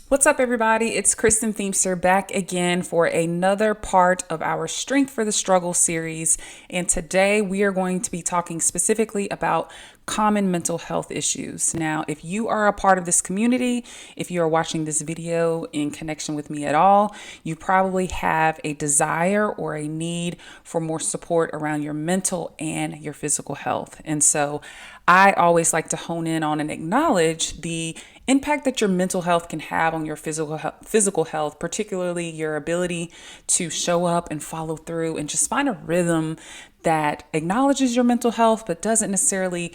What's up, everybody? It's Kristen Thiemster back again for another part of our Strength for the Struggle series. And today we are going to be talking specifically about common mental health issues. Now, if you are a part of this community, if you are watching this video in connection with me at all, you probably have a desire or a need for more support around your mental and your physical health. And so I always like to hone in on and acknowledge the impact that your mental health can have on your physical health, particularly your ability to show up and follow through and just find a rhythm that acknowledges your mental health, but doesn't necessarily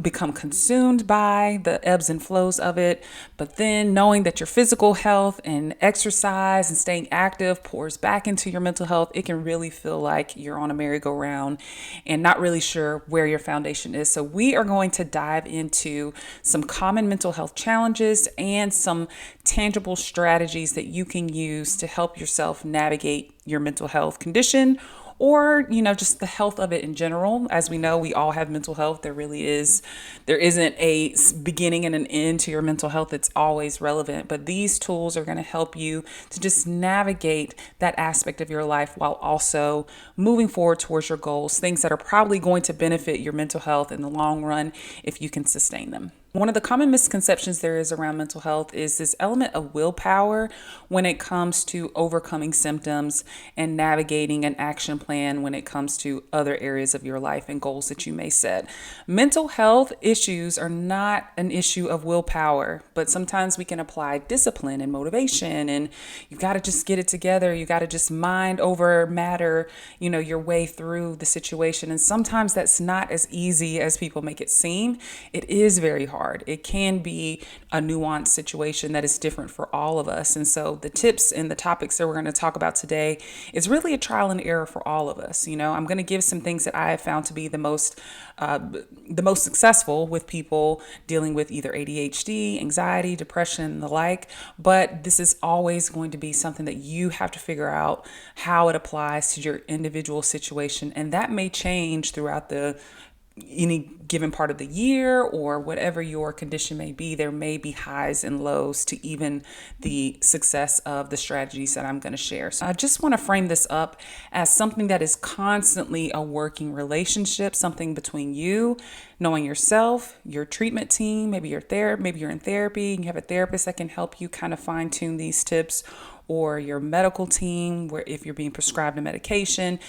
become consumed by the ebbs and flows of it. But then knowing that your physical health and exercise and staying active pours back into your mental health, it can really feel like you're on a merry-go-round and not really sure where your foundation is. So we are going to dive into some common mental health challenges and some tangible strategies that you can use to help yourself navigate your mental health condition, or, just the health of it in general. As we know, we all have mental health. There isn't a beginning and an end to your mental health. It's always relevant. But these tools are going to help you to just navigate that aspect of your life while also moving forward towards your goals, things that are probably going to benefit your mental health in the long run if you can sustain them. One of the common misconceptions there is around mental health is this element of willpower when it comes to overcoming symptoms and navigating an action plan when it comes to other areas of your life and goals that you may set. Mental health issues are not an issue of willpower, but sometimes we can apply discipline and motivation, and you've got to just get it together. You got to just mind over matter, your way through the situation. And sometimes that's not as easy as people make it seem. It is very hard. It can be a nuanced situation that is different for all of us. And so the tips and the topics that we're going to talk about today is really a trial and error for all of us. I'm going to give some things that I have found to be the most successful with people dealing with either ADHD, anxiety, depression, and the like. But this is always going to be something that you have to figure out how it applies to your individual situation. And that may change throughout any given part of the year, or whatever your condition may be. There may be highs and lows to even the success of the strategies that I'm going to share. So I just want to frame this up as something that is constantly a working relationship, something between you, knowing yourself, your treatment team, maybe you're in therapy and you have a therapist that can help you kind of fine tune these tips, or your medical team, where if you're being prescribed a medication,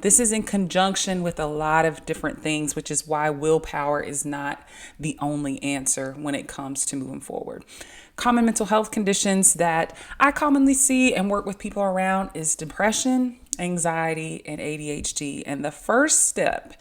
this is in conjunction with a lot of different things, which is why willpower is not the only answer when it comes to moving forward. Common mental health conditions that I commonly see and work with people around is depression, anxiety, and ADHD. And the first step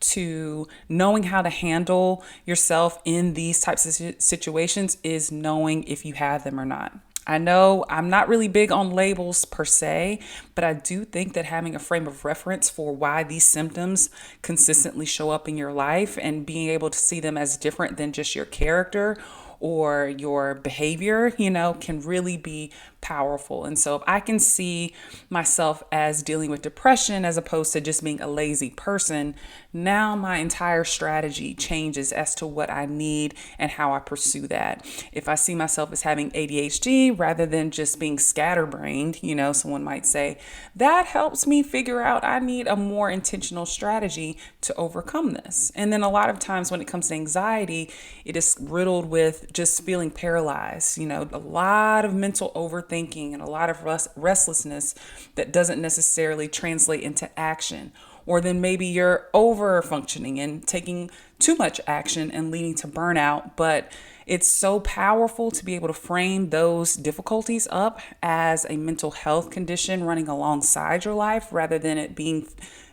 to knowing how to handle yourself in these types of situations is knowing if you have them or not. I know I'm not really big on labels per se, but I do think that having a frame of reference for why these symptoms consistently show up in your life and being able to see them as different than just your character or your behavior, can really be powerful. And so if I can see myself as dealing with depression as opposed to just being a lazy person, now my entire strategy changes as to what I need and how I pursue that. If I see myself as having ADHD rather than just being scatterbrained, someone might say, that helps me figure out I need a more intentional strategy to overcome this. And then a lot of times when it comes to anxiety, it is riddled with just feeling paralyzed, a lot of mental overthinking and a lot of restlessness that doesn't necessarily translate into action. Or then maybe you're over functioning and taking too much action and leading to burnout. But it's so powerful to be able to frame those difficulties up as a mental health condition running alongside your life, rather than it being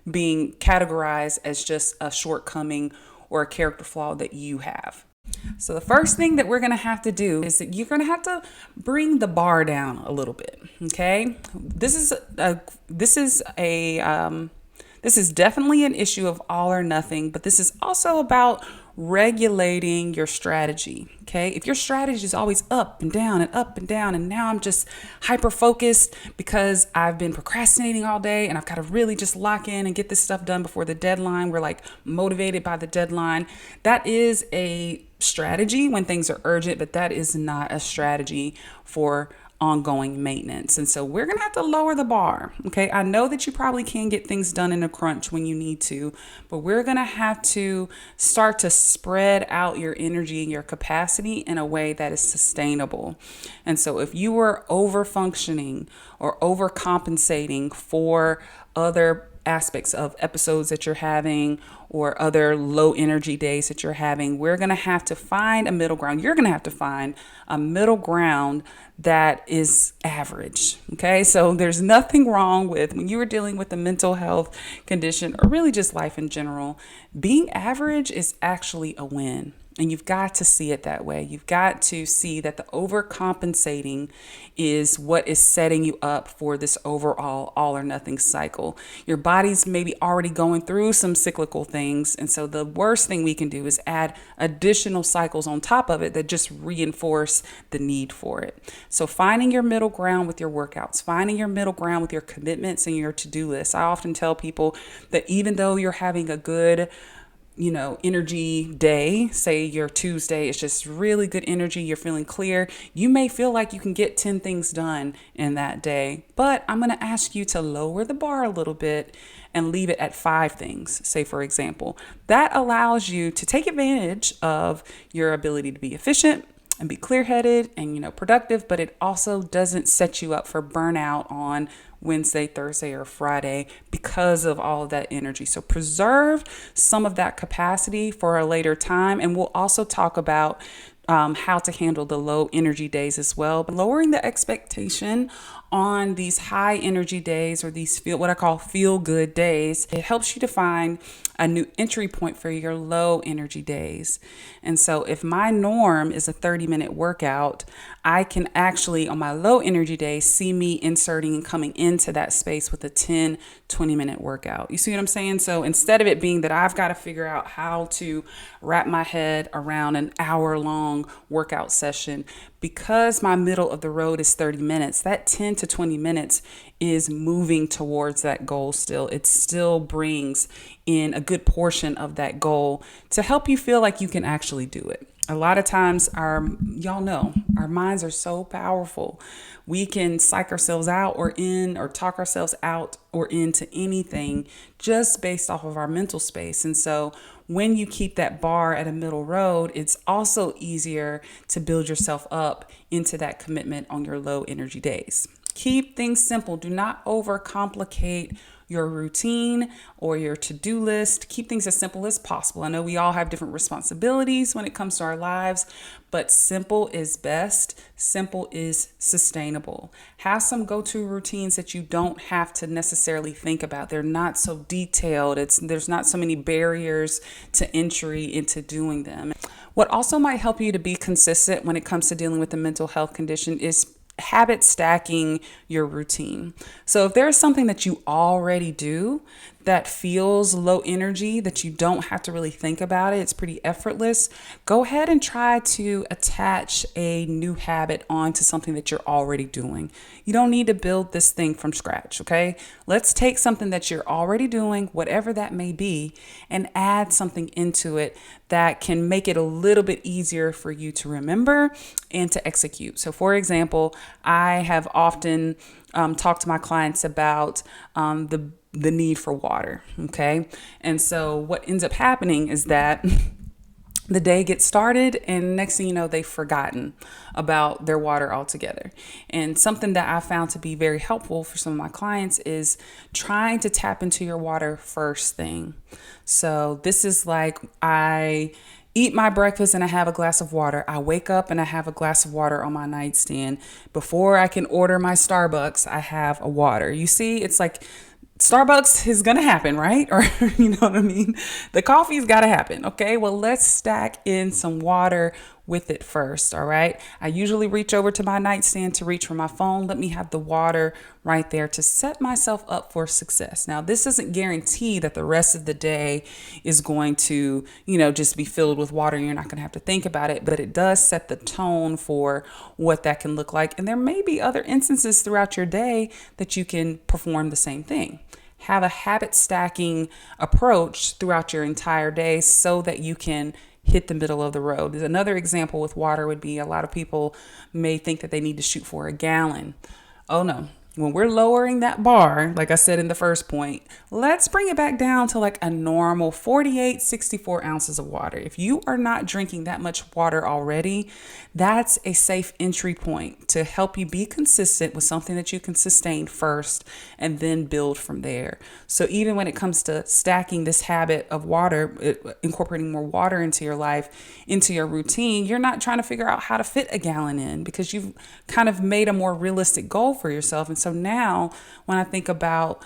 categorized as just a shortcoming or a character flaw that you have. So the first thing that we're going to have to do is that you're going to have to bring the bar down a little bit. Okay. This is definitely an issue of all or nothing, but this is also about regulating your strategy. Okay. If your strategy is always up and down and up and down, and now I'm just hyper focused because I've been procrastinating all day and I've got to really just lock in and get this stuff done before the deadline. We're like motivated by the deadline. That is a strategy when things are urgent, but that is not a strategy for ongoing maintenance. And so we're going to have to lower the bar. Okay. I know that you probably can get things done in a crunch when you need to, but we're going to have to start to spread out your energy and your capacity in a way that is sustainable. And so if you were over functioning or overcompensating for other aspects of episodes that you're having or other low energy days that you're having, we're going to have to find a middle ground. You're going to have to find a middle ground that is average. Okay. So there's nothing wrong with when you are dealing with a mental health condition or really just life in general, being average is actually a win. And you've got to see it that way. You've got to see that the overcompensating is what is setting you up for this overall all or nothing cycle. Your body's maybe already going through some cyclical things. And so the worst thing we can do is add additional cycles on top of it that just reinforce the need for it. So finding your middle ground with your workouts, finding your middle ground with your commitments and your to-do list. I often tell people that even though you're having a good energy day, say your Tuesday, it's just really good energy, you're feeling clear, you may feel like you can get 10 things done in that day. But I'm going to ask you to lower the bar a little bit and leave it at 5 things, say, for example. That allows you to take advantage of your ability to be efficient and be clear-headed and, productive, but it also doesn't set you up for burnout on Wednesday, Thursday, or Friday because of all of that energy. So preserve some of that capacity for a later time. And we'll also talk about how to handle the low energy days as well. But lowering the expectation on these high energy days or these what I call feel good days, it helps you to find a new entry point for your low energy days. And so if my norm is a 30-minute workout, I can actually on my low energy days see me inserting and coming into that space with a 10, 20-minute workout. You see what I'm saying? So instead of it being that I've got to figure out how to wrap my head around an hour-long workout session, because my middle of the road is 30 minutes, that 10 to 20 minutes is moving towards that goal still. It still brings in a good portion of that goal to help you feel like you can actually do it. A lot of times y'all know, our minds are so powerful. We can psych ourselves out or in or talk ourselves out or into anything just based off of our mental space. And so when you keep that bar at a middle road, it's also easier to build yourself up into that commitment on your low energy days. Keep things simple. Do not overcomplicate your routine or your to-do list. Keep things as simple as possible. I know we all have different responsibilities when it comes to our lives, but simple is best. Simple is sustainable. Have some go-to routines that you don't have to necessarily think about. They're not so detailed. There's not so many barriers to entry into doing them. What also might help you to be consistent when it comes to dealing with a mental health condition is habit stacking your routine. So if there's something that you already do that feels low energy, that you don't have to really think about it, it's pretty effortless, go ahead and try to attach a new habit onto something that you're already doing. You don't need to build this thing from scratch, okay? Let's take something that you're already doing, whatever that may be, and add something into it that can make it a little bit easier for you to remember and to execute. So for example, I have often talked to my clients about the need for water. Okay. And so what ends up happening is that the day gets started and next thing you know, they've forgotten about their water altogether. And something that I found to be very helpful for some of my clients is trying to tap into your water first thing. So this is like I eat my breakfast and I have a glass of water. I wake up and I have a glass of water on my nightstand. Before I can order my Starbucks, I have a water. You see, it's like Starbucks is going to happen, right? Or, you know what I mean? The coffee's got to happen. Okay. Well, let's stack in some water with it first. All right. I usually reach over to my nightstand to reach for my phone. Let me have the water right there to set myself up for success. Now, this doesn't guarantee that the rest of the day is going to, just be filled with water and you're not going to have to think about it, but it does set the tone for what that can look like. And there may be other instances throughout your day that you can perform the same thing. Have a habit stacking approach throughout your entire day so that you can hit the middle of the road. Another example with water would be, a lot of people may think that they need to shoot for a gallon. Oh no. When we're lowering that bar, like I said in the first point, let's bring it back down to like a normal 48, 64 ounces of water. If you are not drinking that much water already, that's a safe entry point to help you be consistent with something that you can sustain first and then build from there. So even when it comes to stacking this habit of water, incorporating more water into your life, into your routine, you're not trying to figure out how to fit a gallon in because you've kind of made a more realistic goal for yourself. And so now when I think about,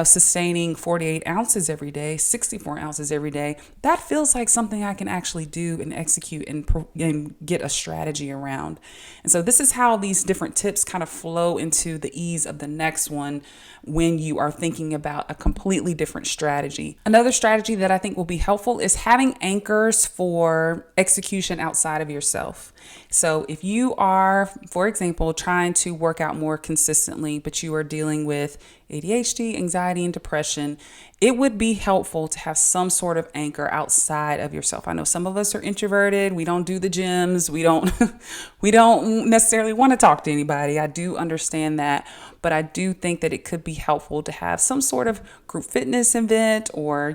sustaining 48 ounces every day, 64 ounces every day, that feels like something I can actually do and execute and get a strategy around. And so this is how these different tips kind of flow into the ease of the next one when you are thinking about a completely different strategy. Another strategy that I think will be helpful is having anchors for execution outside of yourself. So if you are, for example, trying to work out more consistently, but you are dealing with ADHD, anxiety, and depression, it would be helpful to have some sort of anchor outside of yourself. I know some of us are introverted. We don't do the gyms. We don't necessarily want to talk to anybody. I do understand that, but I do think that it could be helpful to have some sort of group fitness event or,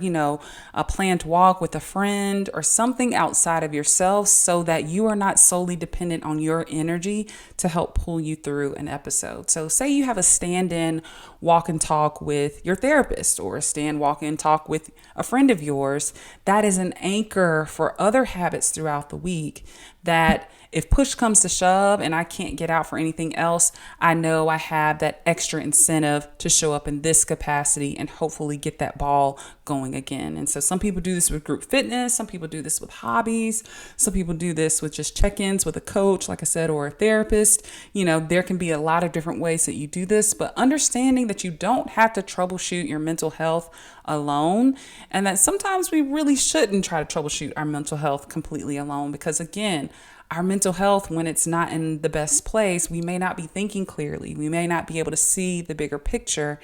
a planned walk with a friend or something outside of yourself so that you are not solely dependent on your energy to help pull you through an episode. So say you have a stand-in walk and talk with your therapist or a stand walk and talk with a friend of yours. That is an anchor for other habits throughout the week that if push comes to shove and I can't get out for anything else, I know I have that extra incentive to show up in this capacity and hopefully get that ball going again. And so some people do this with group fitness. Some people do this with hobbies. Some people do this with just check-ins with a coach, like I said, or a therapist. There can be a lot of different ways that you do this, but understanding that you don't have to troubleshoot your mental health alone, and that sometimes we really shouldn't try to troubleshoot our mental health completely alone, because again, our mental health, when it's not in the best place, we may not be thinking clearly. We may not be able to see the bigger picture.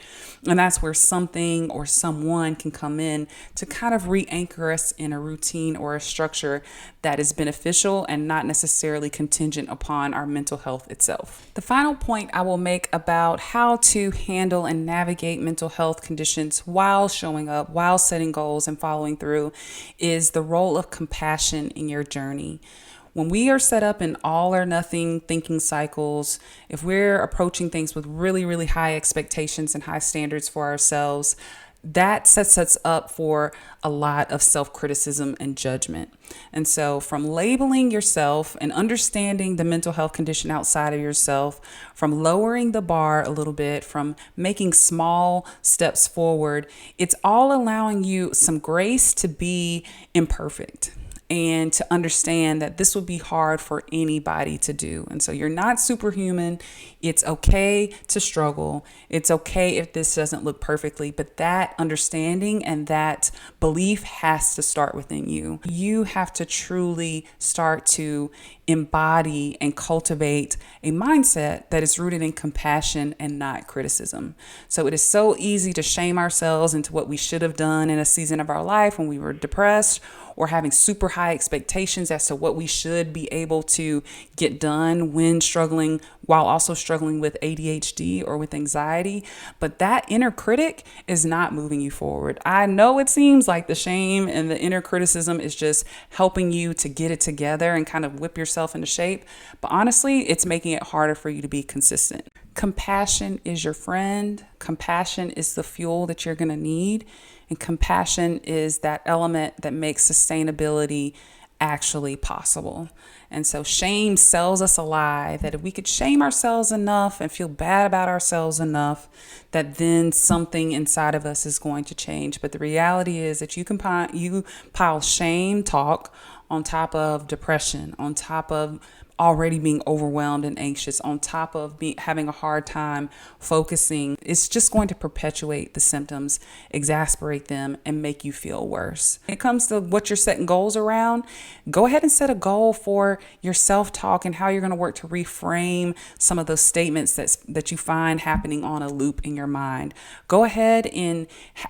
And that's where something or someone can come in to kind of re-anchor us in a routine or a structure that is beneficial and not necessarily contingent upon our mental health itself. The final point I will make about how to handle and navigate mental health conditions while showing up, while setting goals and following through, is the role of compassion in your journey. When we are set up in all or nothing thinking cycles, if we're approaching things with really, really high expectations and high standards for ourselves, that sets us up for a lot of self-criticism and judgment. And so from labeling yourself and understanding the mental health condition outside of yourself, from lowering the bar a little bit, from making small steps forward, it's all allowing you some grace to be imperfect and to understand that this would be hard for anybody to do. And so you're not superhuman. It's okay to struggle. It's okay if this doesn't look perfectly, but that understanding and that belief has to start within you. You have to truly start to embody and cultivate a mindset that is rooted in compassion and not criticism. So it is so easy to shame ourselves into what we should have done in a season of our life when we were depressed, or having super high expectations as to what we should be able to get done when struggling, while also struggling with ADHD or with anxiety. But that inner critic is not moving you forward. I know it seems like the shame and the inner criticism is just helping you to get it together and kind of whip yourself into shape. But honestly, it's making it harder for you to be consistent. Compassion is your friend. Compassion is the fuel that you're going to need. And compassion is that element that makes sustainability actually possible. And so shame sells us a lie that if we could shame ourselves enough and feel bad about ourselves enough, that then something inside of us is going to change. But the reality is that you pile shame talk on top of depression, on top of already being overwhelmed and anxious, on top of having a hard time focusing. It's just going to perpetuate the symptoms, exasperate them, and make you feel worse. When it comes to what you're setting goals around, go ahead and set a goal for your self-talk and how you're going to work to reframe some of those statements that you find happening on a loop in your mind. Go ahead and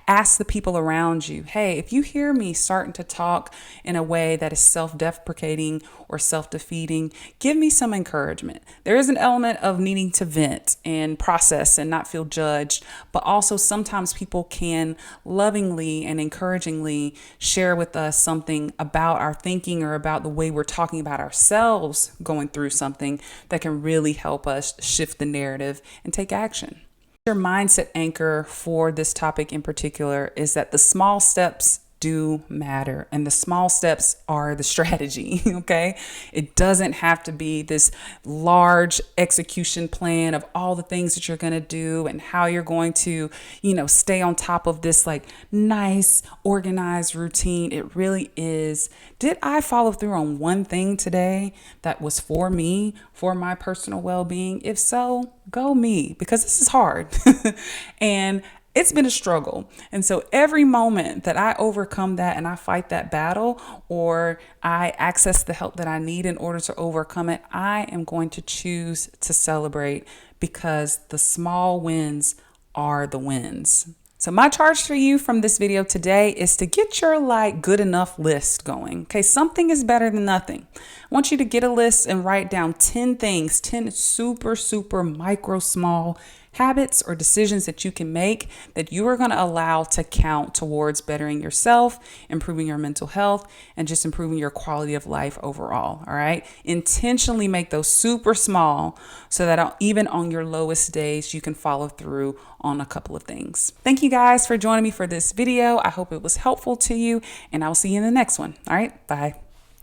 ask the people around you, hey, if you hear me starting to talk in a way that is self-deprecating or self-defeating, give me some encouragement. There is an element of needing to vent and process and not feel judged, but also sometimes people can lovingly and encouragingly share with us something about our thinking or about the way we're talking about ourselves going through something that can really help us shift the narrative and take action. Your mindset anchor for this topic in particular is that the small steps do matter, and the small steps are the strategy. Okay, it doesn't have to be this large execution plan of all the things that you're going to do and how you're going to, stay on top of this like nice organized routine. It really is, did I follow through on one thing today that was for me, for my personal well-being? If so, go me, because this is hard. And it's been a struggle. And so every moment that I overcome that and I fight that battle, or I access the help that I need in order to overcome it, I am going to choose to celebrate, because the small wins are the wins. So my charge for you from this video today is to get your good enough list going. Okay, something is better than nothing. I want you to get a list and write down 10 things, 10 super micro small habits or decisions that you can make that you are going to allow to count towards bettering yourself, improving your mental health, and just improving your quality of life overall. All right. Intentionally make those super small so that even on your lowest days, you can follow through on a couple of things. Thank you guys for joining me for this video. I hope it was helpful to you, and I'll see you in the next one. All right. Bye.